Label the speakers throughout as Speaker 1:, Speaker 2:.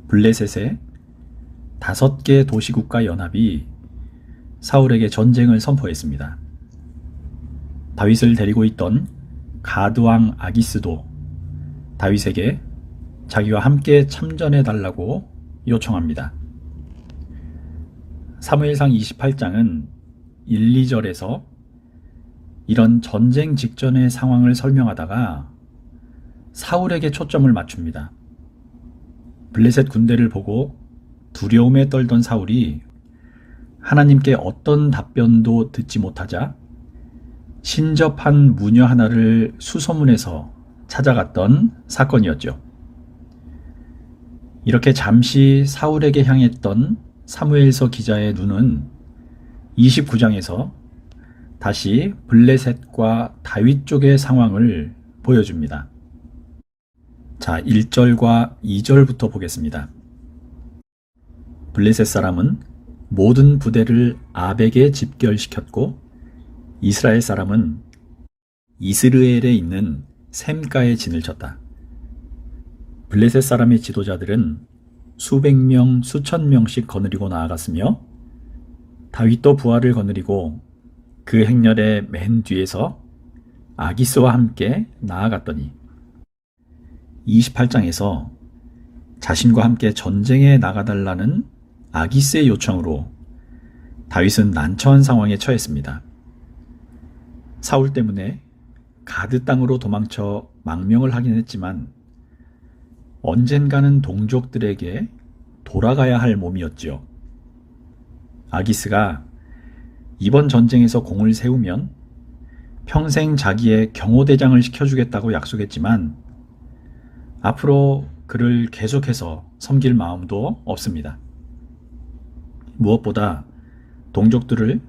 Speaker 1: 블레셋의 5개 도시국가 연합이 사울에게 전쟁을 선포했습니다. 다윗을 데리고 있던 가드왕 아기스도 다윗에게 자기와 함께 참전해 달라고 요청합니다. 사무엘상 28장은 1, 2절에서 이런 전쟁 직전의 상황을 설명하다가 사울에게 초점을 맞춥니다. 블레셋 군대를 보고 두려움에 떨던 사울이 하나님께 어떤 답변도 듣지 못하자 신접한 무녀 하나를 수소문해서 찾아갔던 사건이었죠. 이렇게 잠시 사울에게 향했던 사무엘서 기자의 눈은 29장에서 다시 블레셋과 다윗 쪽의 상황을 보여줍니다. 자, 1절과 2절부터 보겠습니다. 블레셋 사람은 모든 부대를 아벡에 집결시켰고 이스라엘 사람은 이스르엘에 있는 셈가에 진을 쳤다. 블레셋 사람의 지도자들은 수백 명, 수천 명씩 거느리고 나아갔으며 다윗도 부하를 거느리고 그 행렬의 맨 뒤에서 아기스와 함께 나아갔더니 28장에서 자신과 함께 전쟁에 나가달라는 아기스의 요청으로 다윗은 난처한 상황에 처했습니다. 사울 때문에 가드 땅으로 도망쳐 망명을 하긴 했지만 언젠가는 동족들에게 돌아가야 할 몸이었지요. 아기스가 이번 전쟁에서 공을 세우면 평생 자기의 경호대장을 시켜주겠다고 약속했지만 앞으로 그를 계속해서 섬길 마음도 없습니다. 무엇보다 동족들을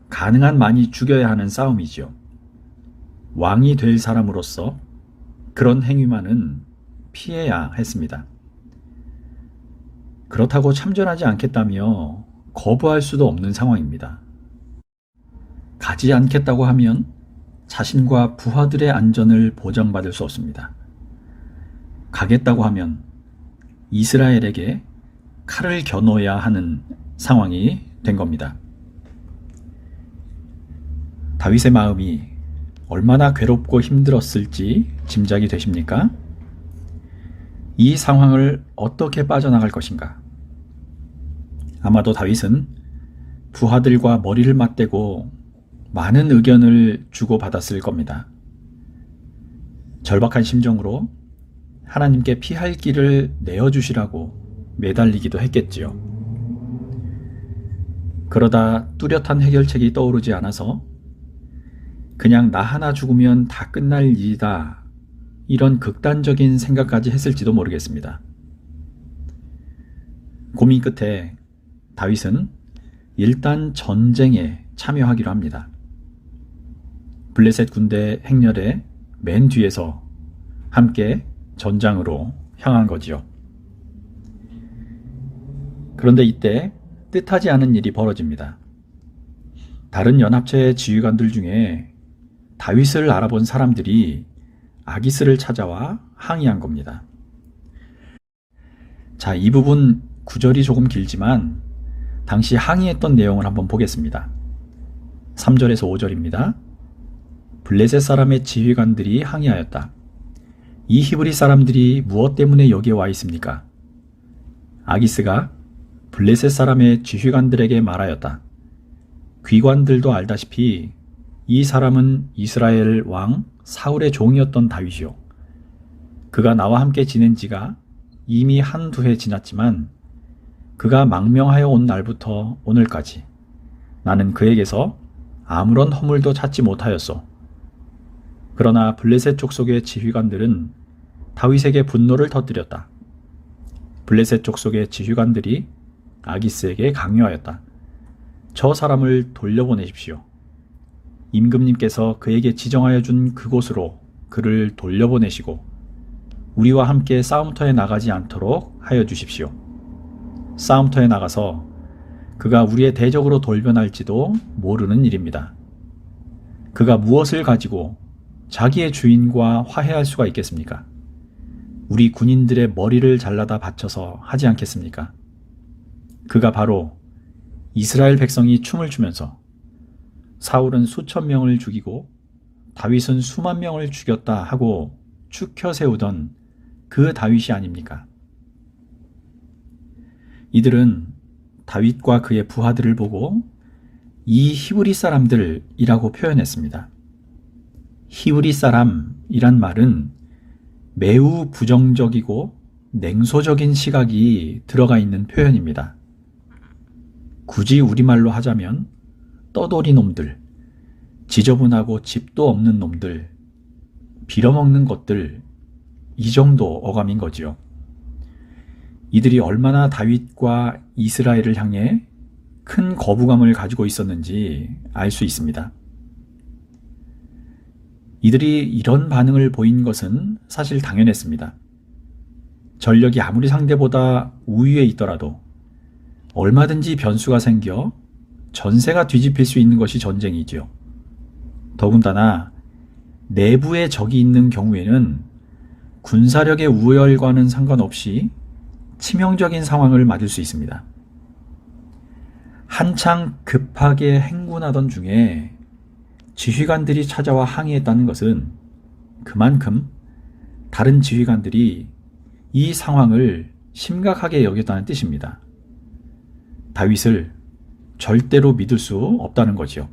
Speaker 1: 가능한 많이 죽여야 하는 싸움이지요. 왕이 될 사람으로서 그런 행위만은 피해야 했습니다. 그렇다고 참전하지 않겠다며 거부할 수도 없는 상황입니다. 가지 않겠다고 하면 자신과 부하들의 안전을 보장받을 수 없습니다. 가겠다고 하면 이스라엘에게 칼을 겨눠야 하는 상황이 된 겁니다. 다윗의 마음이 얼마나 괴롭고 힘들었을지 짐작이 되십니까? 이 상황을 어떻게 빠져나갈 것인가? 아마도 다윗은 부하들과 머리를 맞대고 많은 의견을 주고받았을 겁니다. 절박한 심정으로 하나님께 피할 길을 내어주시라고 매달리기도 했겠지요. 그러다 뚜렷한 해결책이 떠오르지 않아서 그냥 나 하나 죽으면 다 끝날 일이다, 이런 극단적인 생각까지 했을지도 모르겠습니다. 고민 끝에 다윗은 일단 전쟁에 참여하기로 합니다. 블레셋 군대 행렬의 맨 뒤에서 함께 전장으로 향한 거지요. 그런데 이때 뜻하지 않은 일이 벌어집니다. 다른 연합체 지휘관들 중에 다윗을 알아본 사람들이 아기스를 찾아와 항의한 겁니다. 자, 이 부분 구절이 조금 길지만 당시 항의했던 내용을 한번 보겠습니다. 3절에서 5절입니다. 블레셋 사람의 지휘관들이 항의하였다. 이 히브리 사람들이 무엇 때문에 여기에 와 있습니까? 아기스가 블레셋 사람의 지휘관들에게 말하였다. 귀관들도 알다시피 이 사람은 이스라엘 왕 사울의 종이었던 다윗이요. 그가 나와 함께 지낸 지가 이미 한두 해 지났지만 그가 망명하여 온 날부터 오늘까지 나는 그에게서 아무런 허물도 찾지 못하였소. 그러나 블레셋 족속의 지휘관들은 다윗에게 분노를 터뜨렸다. 블레셋 족속의 지휘관들이 아기스에게 강요하였다. 저 사람을 돌려보내십시오. 임금님께서 그에게 지정하여 준 그곳으로 그를 돌려보내시고 우리와 함께 싸움터에 나가지 않도록 하여 주십시오. 싸움터에 나가서 그가 우리의 대적으로 돌변할지도 모르는 일입니다. 그가 무엇을 가지고 자기의 주인과 화해할 수가 있겠습니까? 우리 군인들의 머리를 잘라다 바쳐서 하지 않겠습니까? 그가 바로 이스라엘 백성이 춤을 추면서 사울은 수천 명을 죽이고 다윗은 수만 명을 죽였다 하고 추켜 세우던 그 다윗이 아닙니까? 이들은 다윗과 그의 부하들을 보고 이 히브리 사람들이라고 표현했습니다. 히브리 사람이란 말은 매우 부정적이고 냉소적인 시각이 들어가 있는 표현입니다. 굳이 우리말로 하자면 떠돌이 놈들, 지저분하고 집도 없는 놈들, 빌어먹는 것들, 이 정도 어감인 거지요. 이들이 얼마나 다윗과 이스라엘을 향해 큰 거부감을 가지고 있었는지 알 수 있습니다. 이들이 이런 반응을 보인 것은 사실 당연했습니다. 전력이 아무리 상대보다 우위에 있더라도 얼마든지 변수가 생겨 전세가 뒤집힐 수 있는 것이 전쟁이지요. 더군다나 내부에 적이 있는 경우에는 군사력의 우열과는 상관없이 치명적인 상황을 맞을 수 있습니다. 한창 급하게 행군하던 중에 지휘관들이 찾아와 항의했다는 것은 그만큼 다른 지휘관들이 이 상황을 심각하게 여겼다는 뜻입니다. 다윗을 절대로 믿을 수 없다는 거지요.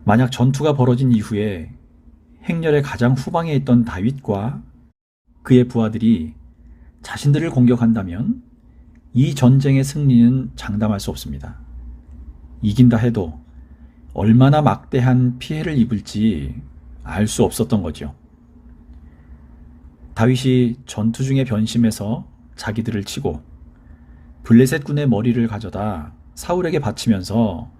Speaker 1: 만약 전투가 벌어진 이후에 행렬의 가장 후방에 있던 다윗과 그의 부하들이 자신들을 공격한다면 이 전쟁의 승리는 장담할 수 없습니다. 이긴다 해도 얼마나 막대한 피해를 입을지 알 수 없었던 거죠. 다윗이 전투 중에 변심해서 자기들을 치고 블레셋 군의 머리를 가져다 사울에게 바치면서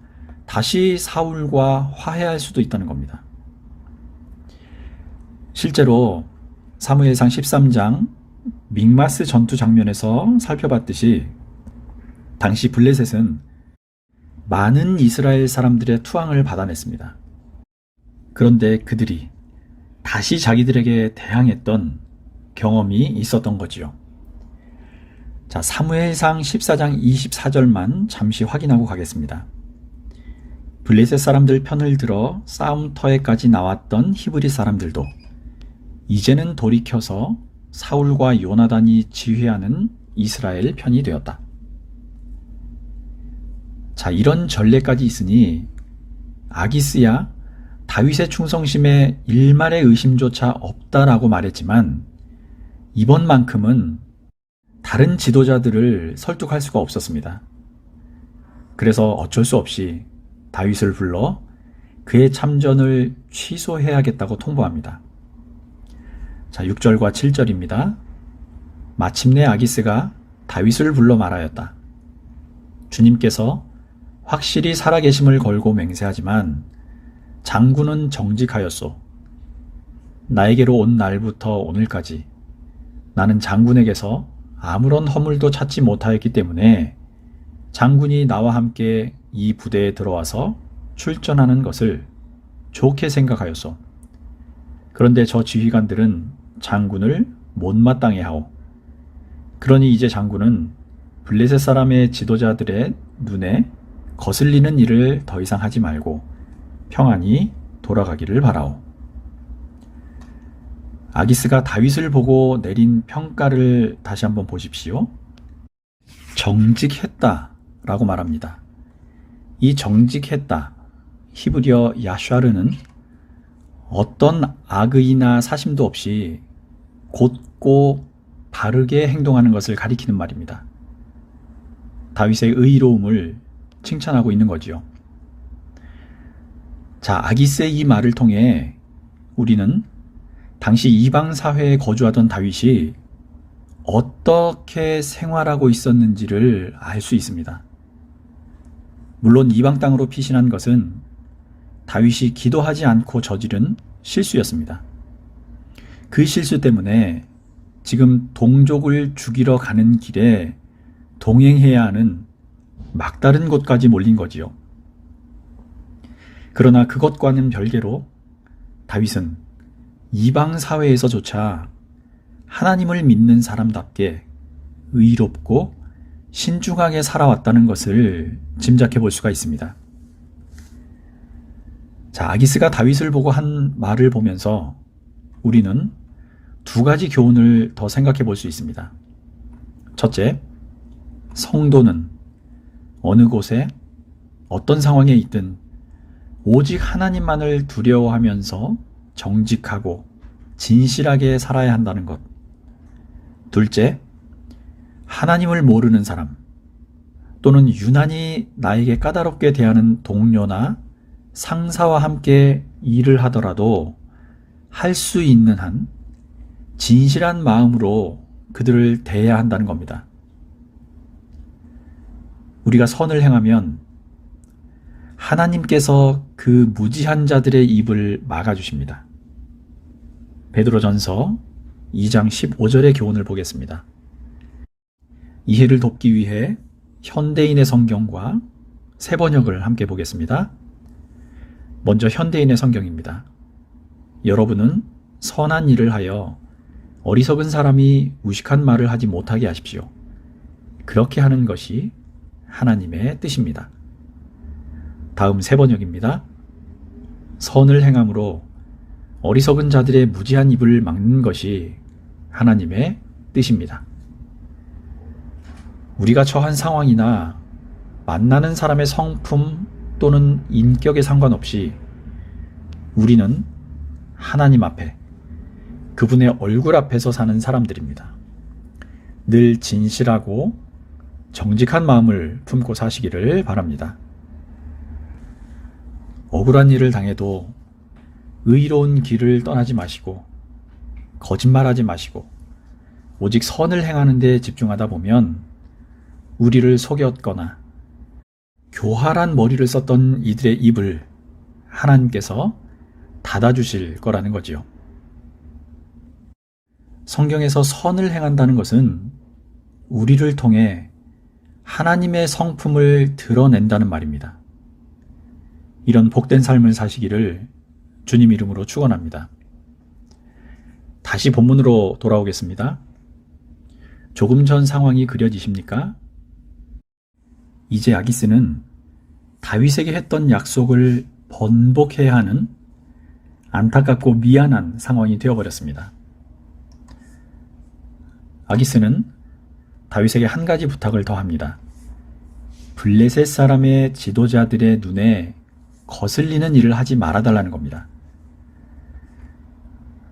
Speaker 1: 다시 사울과 화해할 수도 있다는 겁니다. 실제로 사무엘상 13장 믹마스 전투 장면에서 살펴봤듯이 당시 블레셋은 많은 이스라엘 사람들의 투항을 받아냈습니다. 그런데 그들이 다시 자기들에게 대항했던 경험이 있었던 거지요. 자, 사무엘상 14장 24절만 잠시 확인하고 가겠습니다. 블레셋 사람들 편을 들어 싸움터에까지 나왔던 히브리 사람들도 이제는 돌이켜서 사울과 요나단이 지휘하는 이스라엘 편이 되었다. 자, 이런 전례까지 있으니 아기스야 다윗의 충성심에 일말의 의심조차 없다라고 말했지만 이번만큼은 다른 지도자들을 설득할 수가 없었습니다. 그래서 어쩔 수 없이 다윗을 불러 그의 참전을 취소해야겠다고 통보합니다. 자, 6절과 7절입니다. 마침내 아기스가 다윗을 불러 말하였다. 주님께서 확실히 살아계심을 걸고 맹세하지만 장군은 정직하였소. 나에게로 온 날부터 오늘까지 나는 장군에게서 아무런 허물도 찾지 못하였기 때문에 장군이 나와 함께 이 부대에 들어와서 출전하는 것을 좋게 생각하였소. 그런데 저 지휘관들은 장군을 못마땅해 하오. 그러니 이제 장군은 블레셋 사람의 지도자들의 눈에 거슬리는 일을 더 이상 하지 말고 평안히 돌아가기를 바라오. 아기스가 다윗을 보고 내린 평가를 다시 한번 보십시오. 정직했다 라고 말합니다. 이 정직했다, 히브리어 야샤르는 어떤 악의나 사심도 없이 곧고 바르게 행동하는 것을 가리키는 말입니다. 다윗의 의로움을 칭찬하고 있는 거지요. 자, 아기스의 이 말을 통해 우리는 당시 이방 사회에 거주하던 다윗이 어떻게 생활하고 있었는지를 알 수 있습니다. 물론 이방 땅으로 피신한 것은 다윗이 기도하지 않고 저지른 실수였습니다. 그 실수 때문에 지금 동족을 죽이러 가는 길에 동행해야 하는 막다른 곳까지 몰린 거지요. 그러나 그것과는 별개로 다윗은 이방 사회에서조차 하나님을 믿는 사람답게 의롭고 신중하게 살아왔다는 것을 짐작해 볼 수가 있습니다. 자, 아기스가 다윗을 보고 한 말을 보면서 우리는 두 가지 교훈을 더 생각해 볼 수 있습니다. 첫째, 성도는 어느 곳에 어떤 상황에 있든 오직 하나님만을 두려워하면서 정직하고 진실하게 살아야 한다는 것. 둘째, 하나님을 모르는 사람 또는 유난히 나에게 까다롭게 대하는 동료나 상사와 함께 일을 하더라도 할 수 있는 한 진실한 마음으로 그들을 대해야 한다는 겁니다. 우리가 선을 행하면 하나님께서 그 무지한 자들의 입을 막아주십니다. 베드로전서 2장 15절의 교훈을 보겠습니다. 이해를 돕기 위해 현대인의 성경과 새 번역을 함께 보겠습니다. 먼저 현대인의 성경입니다. 여러분은 선한 일을 하여 어리석은 사람이 무식한 말을 하지 못하게 하십시오. 그렇게 하는 것이 하나님의 뜻입니다. 다음 새 번역입니다. 선을 행함으로 어리석은 자들의 무지한 입을 막는 것이 하나님의 뜻입니다. 우리가 처한 상황이나 만나는 사람의 성품 또는 인격에 상관없이 우리는 하나님 앞에, 그분의 얼굴 앞에서 사는 사람들입니다. 늘 진실하고 정직한 마음을 품고 사시기를 바랍니다. 억울한 일을 당해도 의로운 길을 떠나지 마시고 거짓말하지 마시고 오직 선을 행하는 데 집중하다 보면 우리를 속였거나 교활한 머리를 썼던 이들의 입을 하나님께서 닫아주실 거라는 거지요. 성경에서 선을 행한다는 것은 우리를 통해 하나님의 성품을 드러낸다는 말입니다. 이런 복된 삶을 사시기를 주님 이름으로 축원합니다. 다시 본문으로 돌아오겠습니다. 조금 전 상황이 그려지십니까? 이제 아기스는 다윗에게 했던 약속을 번복해야 하는 안타깝고 미안한 상황이 되어버렸습니다. 아기스는 다윗에게 한 가지 부탁을 더 합니다. 블레셋 사람의 지도자들의 눈에 거슬리는 일을 하지 말아달라는 겁니다.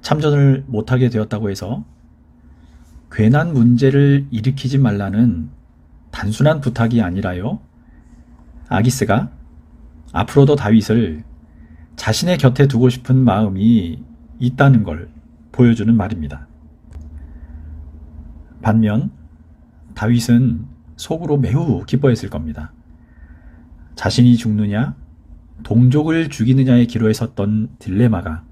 Speaker 1: 참전을 못하게 되었다고 해서 괜한 문제를 일으키지 말라는 단순한 부탁이 아니라요, 아기스가 앞으로도 다윗을 자신의 곁에 두고 싶은 마음이 있다는 걸 보여주는 말입니다. 반면 다윗은 속으로 매우 기뻐했을 겁니다. 자신이 죽느냐, 동족을 죽이느냐의 기로에 섰던 딜레마가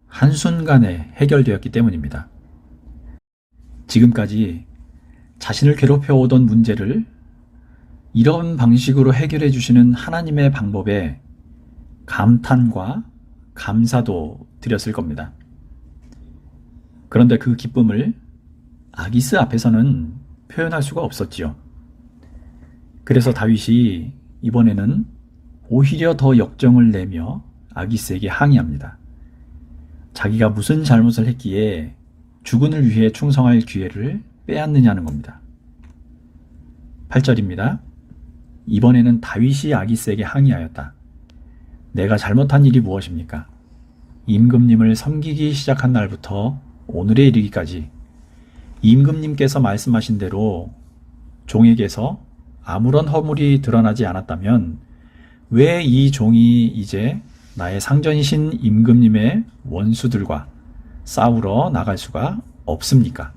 Speaker 1: 한순간에 해결되었기 때문입니다. 지금까지 자신을 괴롭혀오던 문제를 이런 방식으로 해결해 주시는 하나님의 방법에 감탄과 감사도 드렸을 겁니다. 그런데 그 기쁨을 아기스 앞에서는 표현할 수가 없었지요. 그래서 다윗이 이번에는 오히려 더 역정을 내며 아기스에게 항의합니다. 자기가 무슨 잘못을 했기에 주군을 위해 충성할 기회를 빼앗느냐는 겁니다. 8절입니다. 이번에는 다윗이 아기스에게 항의하였다. 내가 잘못한 일이 무엇입니까? 임금님을 섬기기 시작한 날부터 오늘에 이르기까지 임금님께서 말씀하신 대로 종에게서 아무런 허물이 드러나지 않았다면 왜 이 종이 이제 나의 상전이신 임금님의 원수들과 싸우러 나갈 수가 없습니까?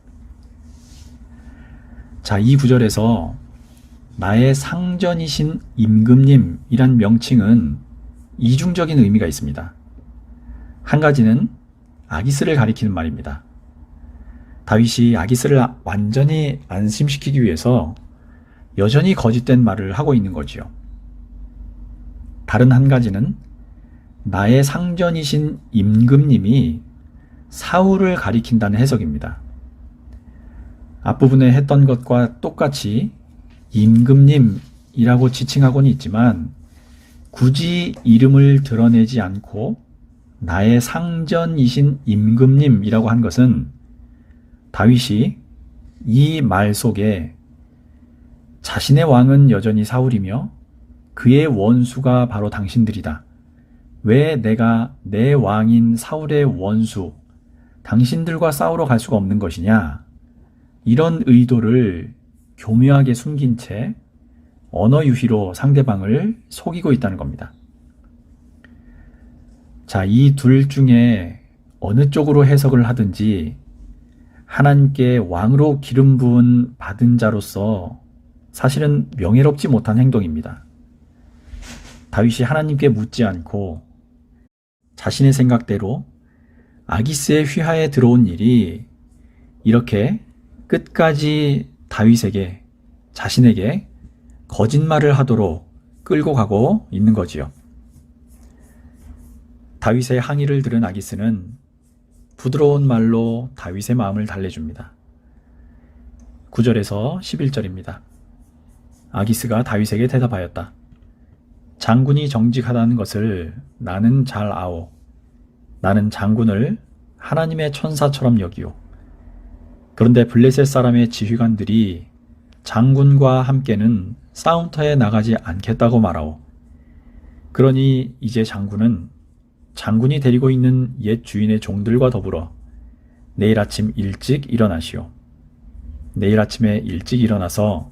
Speaker 1: 자, 이 구절에서 나의 상전이신 임금님이란 명칭은 이중적인 의미가 있습니다. 한 가지는 아기스를 가리키는 말입니다. 다윗이 아기스를 완전히 안심시키기 위해서 여전히 거짓된 말을 하고 있는 거지요. 다른 한 가지는 나의 상전이신 임금님이 사울을 가리킨다는 해석입니다. 앞부분에 했던 것과 똑같이 임금님이라고 지칭하고는 있지만 굳이 이름을 드러내지 않고 나의 상전이신 임금님이라고 한 것은 다윗이 이 말 속에 자신의 왕은 여전히 사울이며 그의 원수가 바로 당신들이다. 왜 내가 내 왕인 사울의 원수, 당신들과 싸우러 갈 수가 없는 것이냐? 이런 의도를 교묘하게 숨긴 채 언어 유희로 상대방을 속이고 있다는 겁니다. 자, 이 둘 중에 어느 쪽으로 해석을 하든지 하나님께 왕으로 기름 부은 받은 자로서 사실은 명예롭지 못한 행동입니다. 다윗이 하나님께 묻지 않고 자신의 생각대로 아기스의 휘하에 들어온 일이 이렇게 끝까지 다윗에게, 자신에게 거짓말을 하도록 끌고 가고 있는 거지요. 다윗의 항의를 들은 아기스는 부드러운 말로 다윗의 마음을 달래줍니다. 9절에서 11절입니다. 아기스가 다윗에게 대답하였다. 장군이 정직하다는 것을 나는 잘 아오. 나는 장군을 하나님의 천사처럼 여기오. 그런데 블레셋 사람의 지휘관들이 장군과 함께는 싸움터에 나가지 않겠다고 말하오. 그러니 이제 장군이 데리고 있는 옛 주인의 종들과 더불어 내일 아침 일찍 일어나시오. 내일 아침에 일찍 일어나서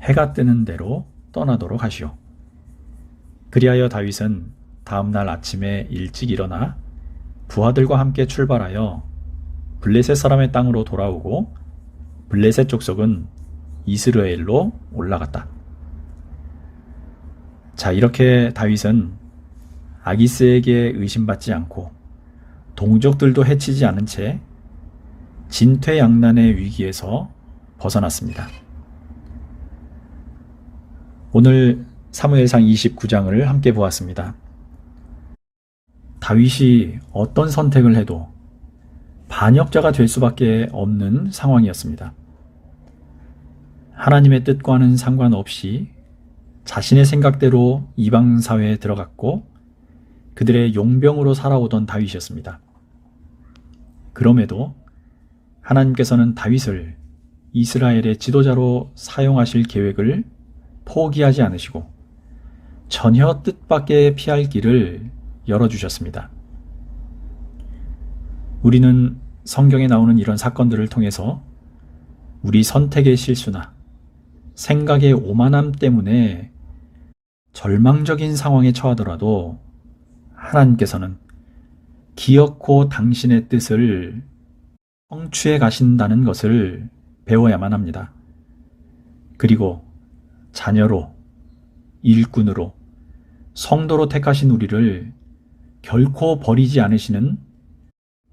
Speaker 1: 해가 뜨는 대로 떠나도록 하시오. 그리하여 다윗은 다음 날 아침에 일찍 일어나 부하들과 함께 출발하여 블레셋 사람의 땅으로 돌아오고 블레셋 족속은 이스라엘로 올라갔다. 자, 이렇게 다윗은 아기스에게 의심받지 않고 동족들도 해치지 않은 채 진퇴양난의 위기에서 벗어났습니다. 오늘 사무엘상 29장을 함께 보았습니다. 다윗이 어떤 선택을 해도 반역자가 될 수밖에 없는 상황이었습니다. 하나님의 뜻과는 상관없이 자신의 생각대로 이방 사회에 들어갔고 그들의 용병으로 살아오던 다윗이었습니다. 그럼에도 하나님께서는 다윗을 이스라엘의 지도자로 사용하실 계획을 포기하지 않으시고 전혀 뜻밖의 피할 길을 열어주셨습니다. 우리는 성경에 나오는 이런 사건들을 통해서 우리 선택의 실수나 생각의 오만함 때문에 절망적인 상황에 처하더라도 하나님께서는 기어코 당신의 뜻을 성취해 가신다는 것을 배워야만 합니다. 그리고 자녀로, 일꾼으로, 성도로 택하신 우리를 결코 버리지 않으시는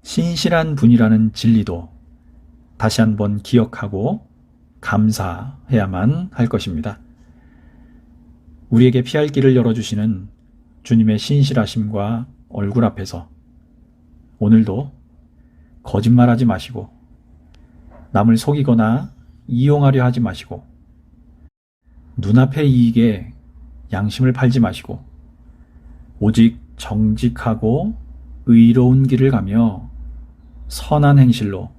Speaker 1: 신실한 분이라는 진리도 다시 한번 기억하고 감사해야만 할 것입니다. 우리에게 피할 길을 열어주시는 주님의 신실하심과 얼굴 앞에서 오늘도 거짓말하지 마시고 남을 속이거나 이용하려 하지 마시고 눈앞의 이익에 양심을 팔지 마시고 오직 정직하고 의로운 길을 가며 선한 행실로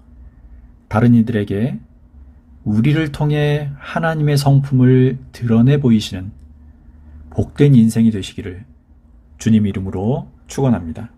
Speaker 1: 다른 이들에게 우리를 통해 하나님의 성품을 드러내 보이시는 복된 인생이 되시기를 주님 이름으로 축원합니다.